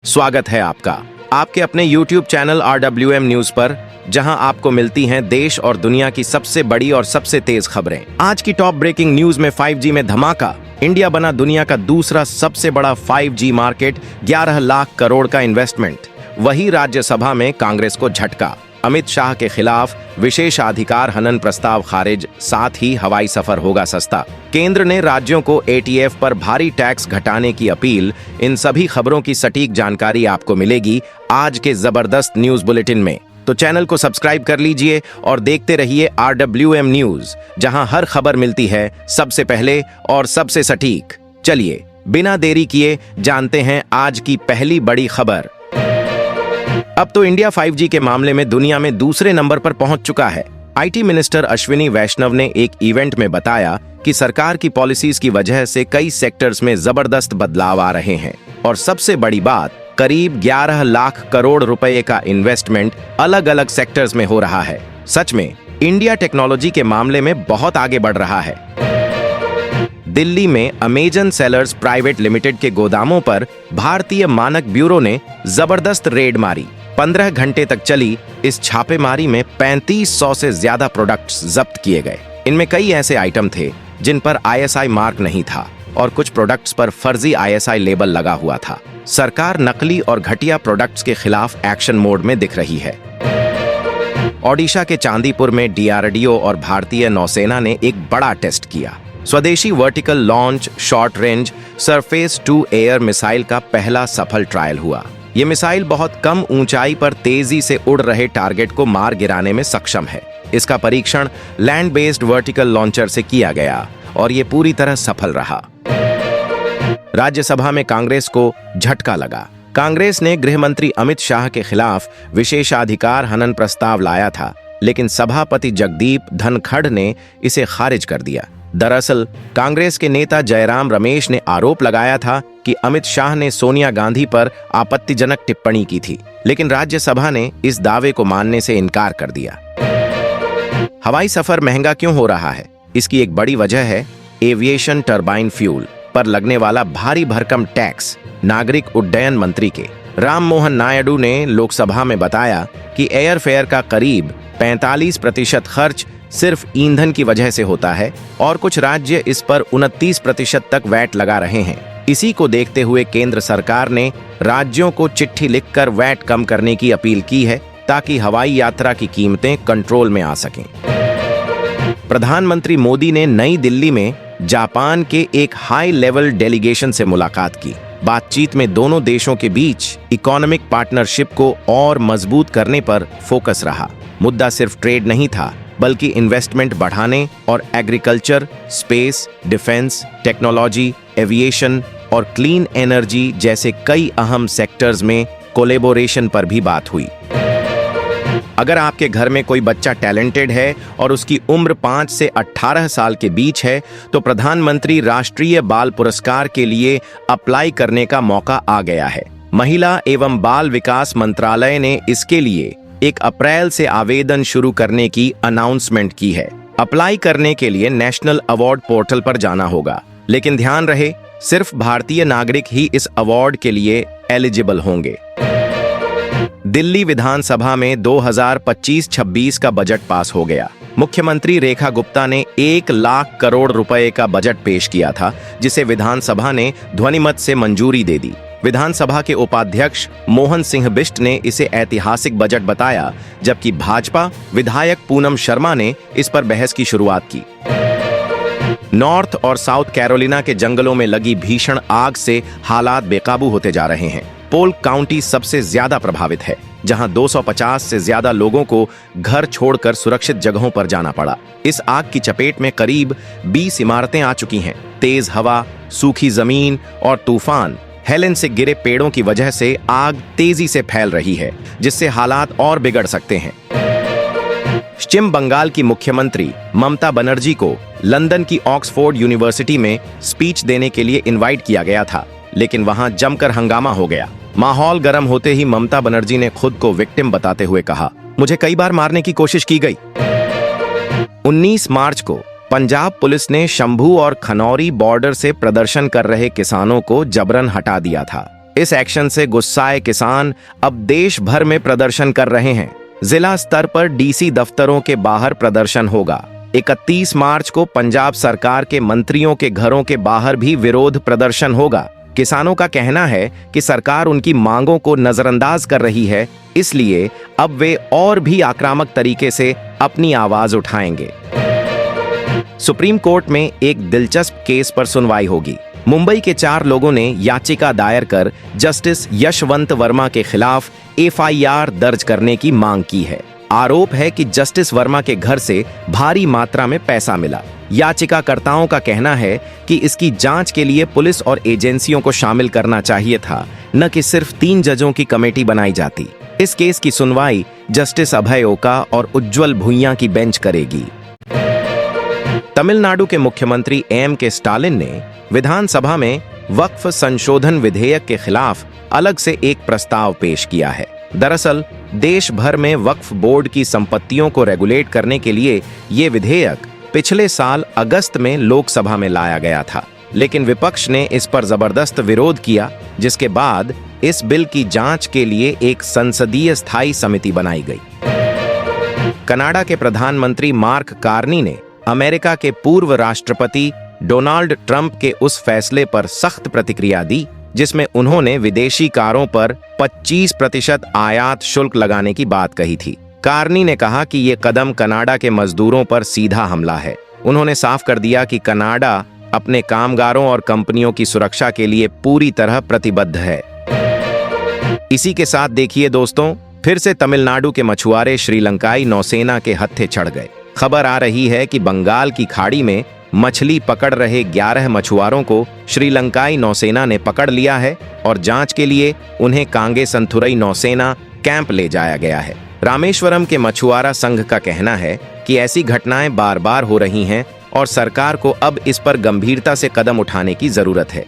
स्वागत है आपका आपके अपने YouTube चैनल RWM न्यूज पर, जहां आपको मिलती हैं देश और दुनिया की सबसे बड़ी और सबसे तेज खबरें। आज की टॉप ब्रेकिंग न्यूज में 5G में धमाका। इंडिया बना दुनिया का दूसरा सबसे बड़ा 5G मार्केट, 11 लाख करोड़ का इन्वेस्टमेंट। वही राज्यसभा में कांग्रेस को झटका, अमित शाह के खिलाफ विशेषाधिकार हनन प्रस्ताव खारिज, साथ ही हवाई सफर होगा सस्ता। केंद्र ने राज्यों को ATF पर भारी टैक्स घटाने की अपील। इन सभी खबरों की सटीक जानकारी आपको मिलेगी आज के जबरदस्त न्यूज बुलेटिन में। तो चैनल को सब्सक्राइब कर लीजिए और देखते रहिए RWM न्यूज, जहां हर खबर मिलती है सबसे पहले और सबसे सटीक। चलिए बिना देरी किए जानते हैं आज की पहली बड़ी खबर। अब तो इंडिया 5G के मामले में दुनिया में दूसरे नंबर पर पहुंच चुका है। IT मिनिस्टर अश्विनी वैष्णव ने एक इवेंट में बताया कि सरकार की पॉलिसीज की वजह से कई सेक्टर्स में जबरदस्त बदलाव आ रहे हैं और सबसे बड़ी बात, करीब 11 लाख करोड़ रुपए का इन्वेस्टमेंट अलग अलग सेक्टर्स में हो रहा है। सच में इंडिया टेक्नोलॉजी के मामले में बहुत आगे बढ़ रहा है। दिल्ली में अमेजन सेलर्स प्राइवेट लिमिटेड के गोदामों पर भारतीय मानक ब्यूरो ने जबरदस्त रेड मारी। 15 घंटे तक चली इस छापेमारी में 3500 से ज्यादा प्रोडक्ट्स जब्त किए गए। इनमें कई ऐसे आइटम थे जिन पर ISI मार्क नहीं था और कुछ प्रोडक्ट्स पर फर्जी ISI लेबल लगा हुआ था। सरकार नकली और घटिया प्रोडक्ट्स के खिलाफ एक्शन मोड में दिख रही है। ओडिशा के चांदीपुर में DRDO और भारतीय नौसेना ने एक बड़ा टेस्ट किया। स्वदेशी vertical launch short range surface to air missile का पहला सफल ट्रायल हुआ। ये मिसाइल बहुत कम ऊंचाई पर तेजी से उड़ रहे टारगेट को मार गिराने में सक्षम है। इसका परीक्षण लैंड बेस्ड वर्टिकल लॉन्चर से किया गया और ये पूरी तरह सफल रहा। राज्यसभा में कांग्रेस को झटका लगा। कांग्रेस ने गृह मंत्री अमित शाह के खिलाफ विशेषाधिकार हनन प्रस्ताव लाया था, लेकिन सभापति जगदीप धनखड़ ने इसे खारिज कर दिया। दरअसल कांग्रेस के नेता जयराम रमेश ने आरोप लगाया था कि अमित शाह ने सोनिया गांधी पर आपत्तिजनक टिप्पणी की थी, लेकिन राज्यसभा ने इस दावे को मानने से इनकार कर दिया। हवाई सफर महंगा क्यों हो रहा है? इसकी एक बड़ी वजह है एविएशन टरबाइन फ्यूल पर लगने वाला भारी भरकम टैक्स। नागरिक उड्डयन मंत्री के राम मोहन नायडू ने लोकसभा में बताया कि एयरफेयर का करीब 45% खर्च सिर्फ ईंधन की वजह से होता है और कुछ राज्य इस पर 29% तक वैट लगा रहे हैं। इसी को देखते हुए केंद्र सरकार ने राज्यों को चिट्ठी लिखकर वैट कम करने की अपील की है, ताकि हवाई यात्रा की कीमतें कंट्रोल में आ सकें। प्रधानमंत्री मोदी ने नई दिल्ली में जापान के एक हाई लेवल डेलीगेशन से मुलाकात की। बातचीत में दोनों देशों के बीच इकोनॉमिक पार्टनरशिप को और मजबूत करने पर फोकस रहा। मुद्दा सिर्फ ट्रेड नहीं था, बल्कि इन्वेस्टमेंट बढ़ाने और agriculture, space, defence, technology, aviation और क्लीन एनर्जी जैसे कई अहम सेक्टर्स में कोलैबोरेशन पर भी बात हुई। अगर आपके घर में कोई बच्चा टैलेंटेड है और उसकी उम्र 5 से 18 साल के बीच है, तो प्रधानमंत्री राष्ट्रीय बाल पुरस्कार के लिए अप्लाई करने का मौका आ गया है। महिला एवं बाल विकास मंत्रालय ने इसके लिए 1 अप्रैल से आवेदन शुरू करने की अनाउंसमेंट की है। अप्लाई करने के लिए नेशनल अवार्ड पोर्टल पर जाना होगा, लेकिन ध्यान रहे सिर्फ भारतीय नागरिक ही इस अवार्ड के लिए एलिजिबल होंगे। दिल्ली विधानसभा में 2025-26 का बजट पास हो गया। मुख्यमंत्री रेखा गुप्ता ने 1 लाख करोड़ रुपए का बजट पेश किया था, जिसे विधानसभा ने ध्वनिमत से मंजूरी दे दी। विधानसभा के उपाध्यक्ष मोहन सिंह बिष्ट ने इसे ऐतिहासिक बजट बताया, जबकि भाजपा विधायक पूनम शर्मा ने इस पर बहस की शुरुआत की। नॉर्थ और साउथ कैरोलिना के जंगलों में लगी भीषण आग से हालात बेकाबू होते जा रहे हैं। पोल काउंटी सबसे ज्यादा प्रभावित है, जहां 250 से ज्यादा लोगों को घर छोड़कर सुरक्षित जगहों पर जाना पड़ा। इस आग की चपेट में करीब 20 इमारतें आ चुकी हैं। तेज हवा, सूखी जमीन और तूफान हेलेन से गिरे पेड़ों की वजह से आग तेजी से फैल रही है, जिससे हालात और बिगड़ सकते हैं। पश्चिम बंगाल की मुख्यमंत्री ममता बनर्जी को लंदन की ऑक्सफोर्ड यूनिवर्सिटी में स्पीच देने के लिए इनवाइट किया गया था, लेकिन वहां जमकर हंगामा हो गया। माहौल गर्म होते ही ममता बनर्जी ने खुद को विक्टिम बताते हुए कहा, मुझे कई बार मारने की कोशिश की गई। 19 मार्च को पंजाब पुलिस ने शंभू और खनौरी बॉर्डर से प्रदर्शन कर रहे किसानों को जबरन हटा दिया था। इस एक्शन से गुस्साए किसान अब देश भर में प्रदर्शन कर रहे हैं। जिला स्तर पर डीसी दफ्तरों के बाहर प्रदर्शन होगा। 31 मार्च को पंजाब सरकार के मंत्रियों के घरों के बाहर भी विरोध प्रदर्शन होगा। किसानों का कहना है कि सरकार उनकी मांगों को नजरअंदाज कर रही है, इसलिए अब वे और भी आक्रामक तरीके से अपनी आवाज उठाएंगे। सुप्रीम कोर्ट में एक दिलचस्प केस पर सुनवाई होगी। मुंबई के 4 लोगों ने याचिका दायर कर जस्टिस यशवंत वर्मा के खिलाफ FIR दर्ज करने की मांग की है। आरोप है कि जस्टिस वर्मा के घर से भारी मात्रा में पैसा मिला। याचिकाकर्ताओं का कहना है कि इसकी जांच के लिए पुलिस और एजेंसियों को शामिल करना चाहिए था, न कि सिर्फ 3 जजों की कमेटी बनाई जाती। इस केस की सुनवाई जस्टिस अभय ओका और उज्ज्वल भुइयां की बेंच करेगी। तमिलनाडु के मुख्यमंत्री M.K. स्टालिन ने विधानसभा में वक्फ संशोधन विधेयक के खिलाफ अलग से एक प्रस्ताव पेश किया है। दरअसल देश भर में वक्फ बोर्ड की संपत्तियों को रेगुलेट करने के लिए ये विधेयक पिछले साल अगस्त में लोकसभा में लाया गया था, लेकिन विपक्ष ने इस पर जबरदस्त विरोध किया, जिसके बाद इस बिल की जांच के लिए एक संसदीय स्थायी समिति बनाई गई। कनाडा के प्रधानमंत्री मार्क कार्नी ने अमेरिका के पूर्व राष्ट्रपति डोनाल्ड ट्रंप के उस फैसले पर सख्त प्रतिक्रिया दी जिसमें उन्होंने विदेशी कारों पर 25% आयात शुल्क लगाने की बात कही थी। कार्नी ने कहा कि ये कदम कनाडा के मजदूरों पर सीधा हमला है। उन्होंने साफ कर दिया कि कनाडा अपने कामगारों और कंपनियों की सुरक्षा के लिए पूरी तरह प्रतिबद्ध है। इसी के साथ देखिए दोस्तों, फिर से तमिलनाडु के मछुआरे श्रीलंकाई नौसेना के हत्थे चढ़ गए। खबर आ रही है कि बंगाल की खाड़ी में मछली पकड़ रहे 11 मछुआरों को श्रीलंकाई नौसेना ने पकड़ लिया है और जांच के लिए उन्हें कांगे संथुरई नौसेना कैंप ले जाया गया है। रामेश्वरम के मछुआरा संघ का कहना है कि ऐसी घटनाएं बार बार हो रही हैं और सरकार को अब इस पर गंभीरता से कदम उठाने की जरूरत है।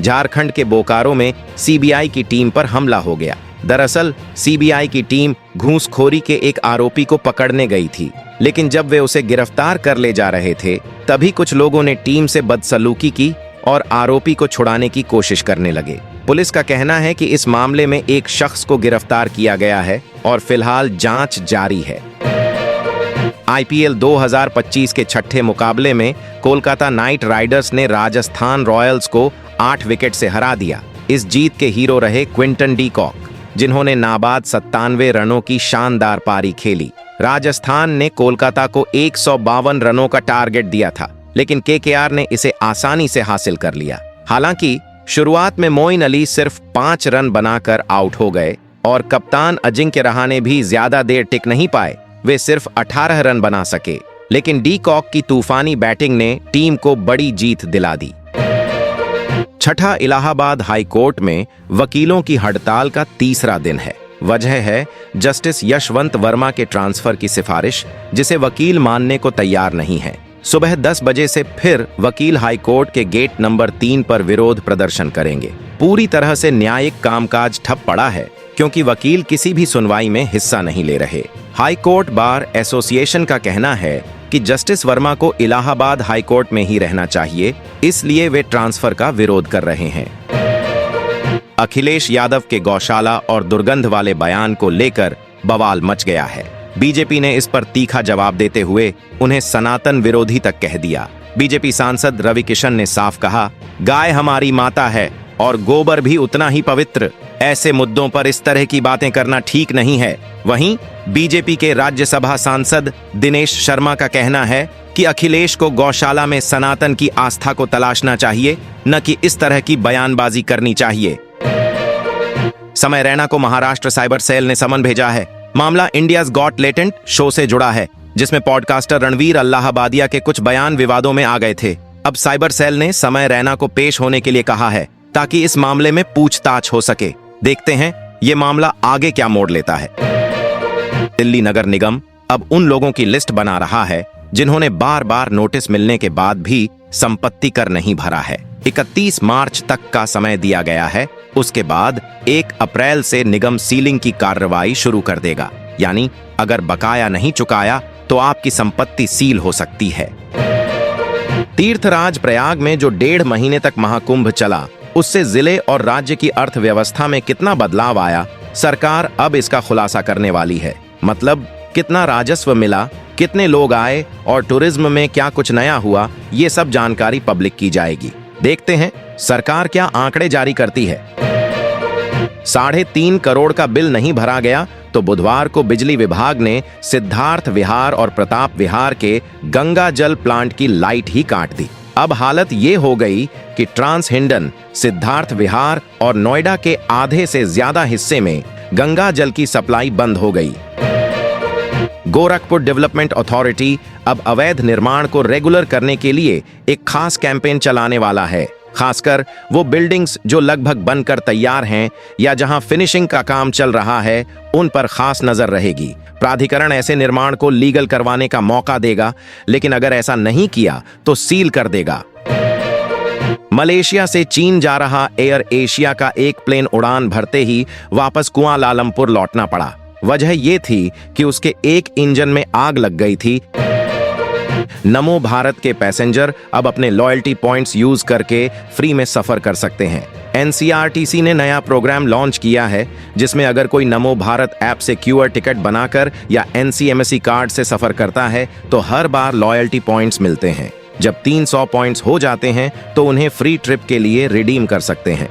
झारखंड के बोकारो में CBI की टीम पर हमला हो गया। दरअसल CBI की टीम घूसखोरी के एक आरोपी को पकड़ने गई थी, लेकिन जब वे उसे गिरफ्तार कर ले जा रहे थे तभी कुछ लोगों ने टीम से बदसलूकी की और आरोपी को छुड़ाने की कोशिश करने लगे। पुलिस का कहना है कि इस मामले में एक शख्स को गिरफ्तार किया गया है और फिलहाल जांच जारी है। IPL 2025 के छठे मुकाबले में कोलकाता नाइट राइडर्स ने राजस्थान रॉयल्स को 8 विकेट से हरा दिया। इस जीत के हीरो रहे क्विंटन डी कॉक, जिन्होंने नाबाद 97 रनों की शानदार पारी खेली। राजस्थान ने कोलकाता को 152 रनों का टारगेट दिया था, लेकिन KKR ने इसे आसानी से हासिल कर लिया। हालांकि शुरुआत में मोइन अली सिर्फ 5 रन बनाकर आउट हो गए और कप्तान अजिंक्य रहाणे भी ज्यादा देर टिक नहीं पाए। वे सिर्फ 18 रन बना सके, लेकिन डी कॉक की तूफानी बैटिंग ने टीम को बड़ी जीत दिला दी। छठा इलाहाबाद हाई कोर्ट में वकीलों की हड़ताल का तीसरा दिन है। वजह है जस्टिस यशवंत वर्मा के ट्रांसफर की सिफारिश, जिसे वकील मानने को तैयार नहीं है। सुबह 10 बजे से फिर वकील हाई कोर्ट के गेट नंबर 3 पर विरोध प्रदर्शन करेंगे। पूरी तरह से न्यायिक कामकाज ठप पड़ा है क्योंकि वकील किसी भी सुनवाई में हिस्सा नहीं ले रहे। हाई कोर्ट बार एसोसिएशन का कहना है कि जस्टिस वर्मा को इलाहाबाद हाई कोर्ट में ही रहना चाहिए, इसलिए वे ट्रांसफर का विरोध कर रहे हैं। अखिलेश यादव के गौशाला और दुर्गंध वाले बयान को लेकर बवाल मच गया है। बीजेपी ने इस पर तीखा जवाब देते हुए उन्हें सनातन विरोधी तक कह दिया। बीजेपी सांसद रवि किशन ने साफ कहा, गाय हमारी माता है और गोबर भी उतना ही पवित्र। ऐसे मुद्दों पर इस तरह की बातें करना ठीक नहीं है। वहीं बीजेपी के राज्यसभा सांसद दिनेश शर्मा का कहना है कि अखिलेश को गौशाला में सनातन की आस्था को तलाशना चाहिए, न कि इस तरह की बयानबाजी करनी चाहिए। समय रैना को महाराष्ट्र साइबर सेल ने समन भेजा है। मामला इंडियाज गॉट लेटेंट शो से जुड़ा है, जिसमें पॉडकास्टर रणवीर अल्लाहबादिया के कुछ बयान विवादों में आ गए थे। अब साइबर सेल ने समय रैना को पेश होने के लिए कहा है ताकि इस मामले में पूछताछ हो सके। देखते हैं ये मामला आगे क्या मोड़ लेता है। दिल्ली नगर निगम अब उन लोगों की लिस्ट बना रहा है जिन्होंने बार बार नोटिस मिलने के बाद भी संपत्ति कर नहीं भरा है। 31 मार्च तक का समय दिया गया है। उसके बाद 1 अप्रैल से निगम सीलिंग की कार्रवाई शुरू कर देगा, यानी अगर बकाया नहीं चुकाया तो आपकी संपत्ति सील हो सकती है। तीर्थराज प्रयाग में जो 1.5 महीने तक महाकुंभ चला, उससे जिले और राज्य की अर्थव्यवस्था में कितना बदलाव आया, सरकार अब इसका खुलासा करने वाली है। मतलब कितना राजस्व मिला, कितने लोग आए और टूरिज्म में क्या कुछ नया हुआ, ये सब जानकारी पब्लिक की जाएगी। देखते हैं सरकार क्या आंकड़े जारी करती है। 3.5 करोड़ का बिल नहीं भरा गया तो बुधवार को बिजली विभाग ने सिद्धार्थ विहार और प्रताप विहार के गंगा जल प्लांट की लाइट ही काट दी। अब हालत ये हो गई कि ट्रांस हिंडन, सिद्धार्थ विहार और नोएडा के आधे से ज्यादा हिस्से में गंगा जल की सप्लाई बंद हो गई। गोरखपुर डेवलपमेंट अथॉरिटी अब अवैध निर्माण को रेगुलर करने के लिए एक खास कैंपेन चलाने वाला है। खासकर वो बिल्डिंग्स जो लगभग बनकर तैयार हैं या जहां फिनिशिंग का काम चल रहा है, उन पर खास नजर रहेगी। प्राधिकरण ऐसे निर्माण को लीगल करवाने का मौका देगा, लेकिन अगर ऐसा नहीं किया तो सील कर देगा। मलेशिया से चीन जा रहा एयर एशिया का एक प्लेन उड़ान भरते ही वापस कुआलालंपुर लौटना पड़ा। वजह यह थी कि उसके एक इंजन में आग लग गई थी। नमो भारत के पैसेंजर अब अपने लॉयल्टी पॉइंट्स यूज करके फ्री में सफर कर सकते हैं। एनसीआरटीसी ने नया प्रोग्राम लॉन्च किया है जिसमें अगर कोई नमो भारत ऐप से क्यूआर टिकट बनाकर या एनसीएमएसई कार्ड से सफर करता है तो हर बार लॉयल्टी पॉइंट्स मिलते हैं। जब 300 पॉइंट्स हो जाते हैं तो उन्हें फ्री ट्रिप के लिए रिडीम कर सकते हैं।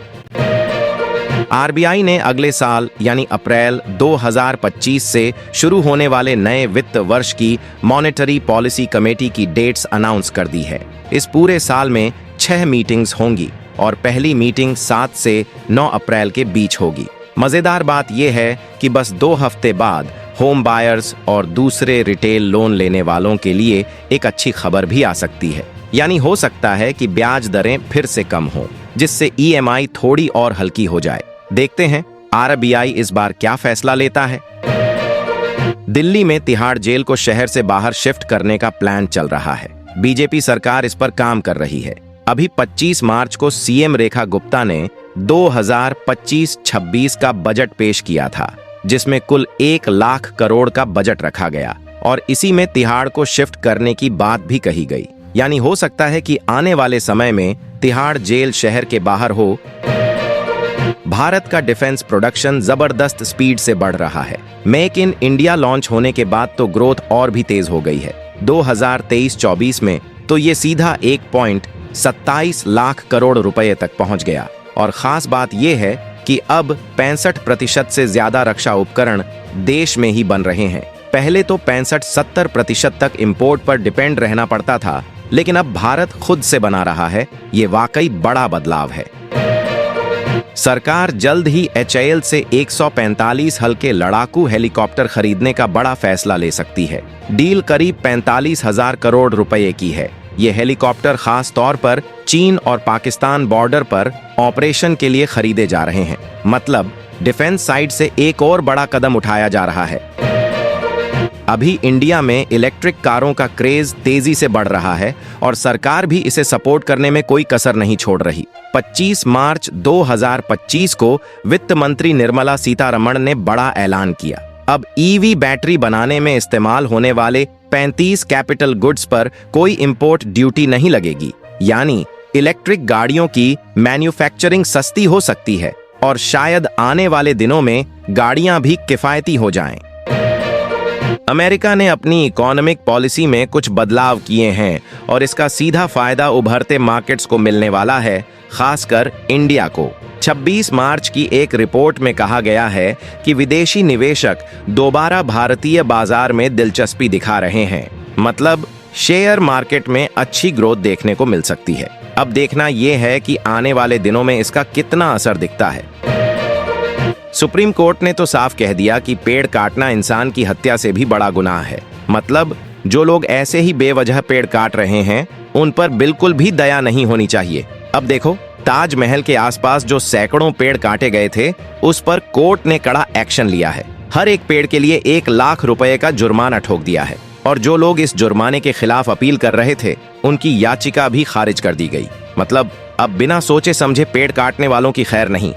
आरबीआई ने अगले साल यानी अप्रैल 2025 से शुरू होने वाले नए वित्त वर्ष की मॉनेटरी पॉलिसी कमेटी की डेट्स अनाउंस कर दी है। इस पूरे साल में 6 मीटिंग्स होंगी और पहली मीटिंग 7 से 9 अप्रैल के बीच होगी। मजेदार बात यह है कि बस 2 हफ्ते बाद होम बायर्स और दूसरे रिटेल लोन लेने वालों के लिए एक अच्छी खबर भी आ सकती है। यानी हो सकता है कि ब्याज दरें फिर से कम हो, जिससे ईएमआई थोड़ी और हल्की हो जाए। देखते हैं आरबीआई इस बार क्या फैसला लेता है। दिल्ली में तिहाड़ जेल को शहर से बाहर शिफ्ट करने का प्लान चल रहा है। बीजेपी सरकार इस पर काम कर रही है। अभी 25 मार्च को सीएम रेखा गुप्ता ने 2025-26 का बजट पेश किया था, जिसमें कुल 1 लाख करोड़ का बजट रखा गया और इसी में तिहाड़ को शिफ्ट करने की बात भी कही गई। यानी हो सकता है कि आने वाले समय में तिहाड़ जेल शहर के बाहर हो। भारत का डिफेंस प्रोडक्शन जबरदस्त स्पीड से बढ़ रहा है। मेक इन इंडिया लॉन्च होने के बाद तो ग्रोथ और भी तेज हो गई है। 2023-24 में तो ये सीधा 1.27 लाख करोड़ रुपए तक पहुंच गया। और खास बात यह है कि अब 65% से ज्यादा रक्षा उपकरण देश में ही बन रहे हैं। पहले तो 65-70% तक इंपोर्ट पर डिपेंड रहना पड़ता था, लेकिन अब भारत खुद से बना रहा है। ये वाकई बड़ा बदलाव है। सरकार जल्द ही एचएएल से 145 हल्के लड़ाकू हेलीकॉप्टर खरीदने का बड़ा फैसला ले सकती है। डील करीब 45,000 करोड़ रुपए की है। ये हेलीकॉप्टर खास तौर पर चीन और पाकिस्तान बॉर्डर पर ऑपरेशन के लिए खरीदे जा रहे हैं। मतलब डिफेंस साइड से एक और बड़ा कदम उठाया जा रहा है। अभी इंडिया में इलेक्ट्रिक कारों का क्रेज तेजी से बढ़ रहा है और सरकार भी इसे सपोर्ट करने में कोई कसर नहीं छोड़ रही। 25 मार्च 2025 को वित्त मंत्री निर्मला सीतारमण ने बड़ा ऐलान किया। अब ईवी बैटरी बनाने में इस्तेमाल होने वाले 35 कैपिटल गुड्स पर कोई इंपोर्ट ड्यूटी नहीं लगेगी। यानी इलेक्ट्रिक गाड़ियों की मैन्युफैक्चरिंग सस्ती हो सकती है और शायद आने वाले दिनों में गाड़ियां भी किफायती हो जाएं। अमेरिका ने अपनी इकोनॉमिक पॉलिसी में कुछ बदलाव किए हैं और इसका सीधा फायदा उभरते मार्केट्स को मिलने वाला है, खासकर इंडिया को। 26 मार्च की एक रिपोर्ट में कहा गया है कि विदेशी निवेशक दोबारा भारतीय बाजार में दिलचस्पी दिखा रहे हैं। मतलब शेयर मार्केट में अच्छी ग्रोथ देखने को मिल सकती है। अब देखना यह है कि आने वाले दिनों में इसका कितना असर दिखता है। सुप्रीम कोर्ट ने तो साफ कह दिया कि पेड़ काटना इंसान की हत्या से भी बड़ा गुनाह है। मतलब जो लोग ऐसे ही बेवजह पेड़ काट रहे हैं, उन पर बिल्कुल भी दया नहीं होनी चाहिए। अब देखो, ताजमहल के आसपास जो सैकड़ों पेड़ काटे गए थे, उस पर कोर्ट ने कड़ा एक्शन लिया है। हर एक पेड़ के लिए 1 लाख रुपए का जुर्माना ठोक दिया है और जो लोग इस जुर्माने के खिलाफ अपील कर रहे थे, उनकी याचिका भी खारिज कर दी गई। मतलब अब बिना सोचे समझे पेड़ काटने वालों की खैर नहीं।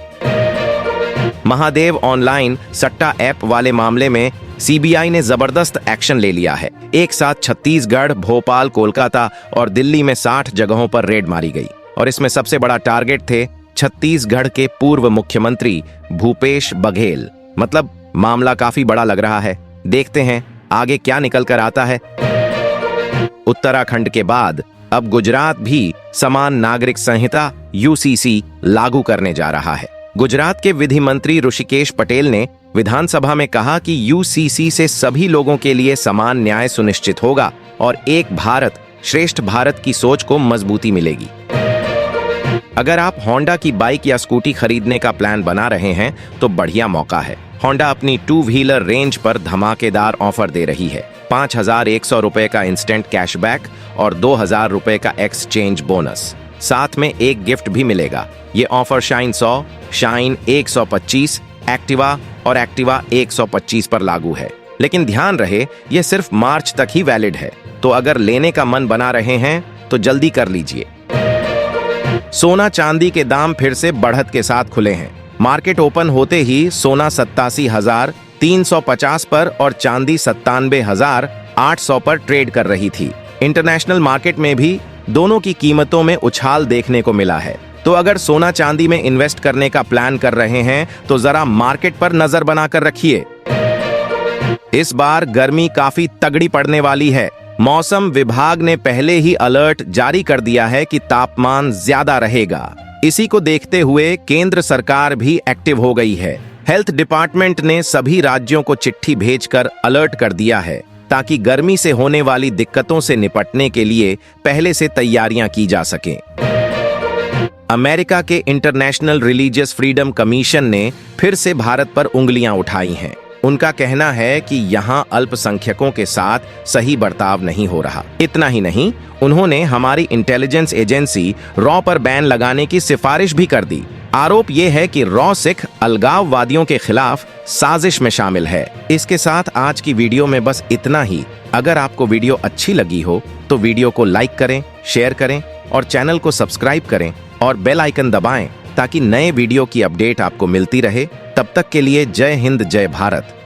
महादेव ऑनलाइन सट्टा ऐप वाले मामले में सीबीआई ने जबरदस्त एक्शन ले लिया है। एक साथ छत्तीसगढ़, भोपाल, कोलकाता और दिल्ली में 60 जगहों पर रेड मारी गई और इसमें सबसे बड़ा टारगेट थे छत्तीसगढ़ के पूर्व मुख्यमंत्री भूपेश बघेल। मतलब मामला काफी बड़ा लग रहा है। देखते हैं आगे क्या निकल कर आता है। उत्तराखंड के बाद अब गुजरात भी समान नागरिक संहिता यूसीसी लागू करने जा रहा है। गुजरात के विधि मंत्री ऋषिकेश पटेल ने विधानसभा में कहा कि यूसीसी से सभी लोगों के लिए समान न्याय सुनिश्चित होगा और एक भारत श्रेष्ठ भारत की सोच को मजबूती मिलेगी। अगर आप होंडा की बाइक या स्कूटी खरीदने का प्लान बना रहे हैं तो बढ़िया मौका है। होंडा अपनी 2 व्हीलर रेंज पर धमाकेदार ऑफर दे रही है। 5,100 रुपए का इंस्टेंट कैशबैक और 2,000 रुपए का एक्सचेंज बोनस, साथ में एक गिफ्ट भी मिलेगा। ये ऑफर शाइन 100, शाइन 125, एक्टिवा और एक्टिवा 125 पर लागू है। लेकिन ध्यान रहे ये सिर्फ मार्च तक ही वैलिड है, तो अगर लेने का मन बना रहे हैं तो जल्दी कर लीजिए। सोना चांदी के दाम फिर से बढ़त के साथ खुले हैं। मार्केट ओपन होते ही सोना 87,350 पर और चांदी 97,800 पर ट्रेड कर रही थी। इंटरनेशनल मार्केट में भी दोनों की कीमतों में उछाल देखने को मिला है। तो अगर सोना चांदी में इन्वेस्ट करने का प्लान कर रहे हैं तो जरा मार्केट पर नजर बनाकर रखिए। इस बार गर्मी काफी तगड़ी पड़ने वाली है। मौसम विभाग ने पहले ही अलर्ट जारी कर दिया है कि तापमान ज्यादा रहेगा। इसी को देखते हुए केंद्र सरकार भी एक्टिव हो गई है। हेल्थ डिपार्टमेंट ने सभी राज्यों को चिट्ठी भेजकर अलर्ट कर दिया है ताकि गर्मी से होने वाली दिक्कतों से निपटने के लिए पहले से तैयारियां की जा सकें। अमेरिका के इंटरनेशनल रिलीजियस फ्रीडम कमीशन ने फिर से भारत पर उंगलियां उठाई हैं। उनका कहना है कि यहाँ अल्पसंख्यकों के साथ सही बर्ताव नहीं हो रहा। इतना ही नहीं, उन्होंने हमारी इंटेलिजेंस एजेंसी रॉ पर बैन लगाने की सिफारिश भी कर दी। आरोप यह है कि रॉ सिख अलगाववादियों के खिलाफ साजिश में शामिल है। इसके साथ आज की वीडियो में बस इतना ही। अगर आपको वीडियो अच्छी लगी हो तो वीडियो को लाइक करें, शेयर करें और चैनल को सब्सक्राइब करें और बेल आइकन दबाएं ताकि नए वीडियो की अपडेट आपको मिलती रहे। तब तक के लिए जय हिंद, जय भारत।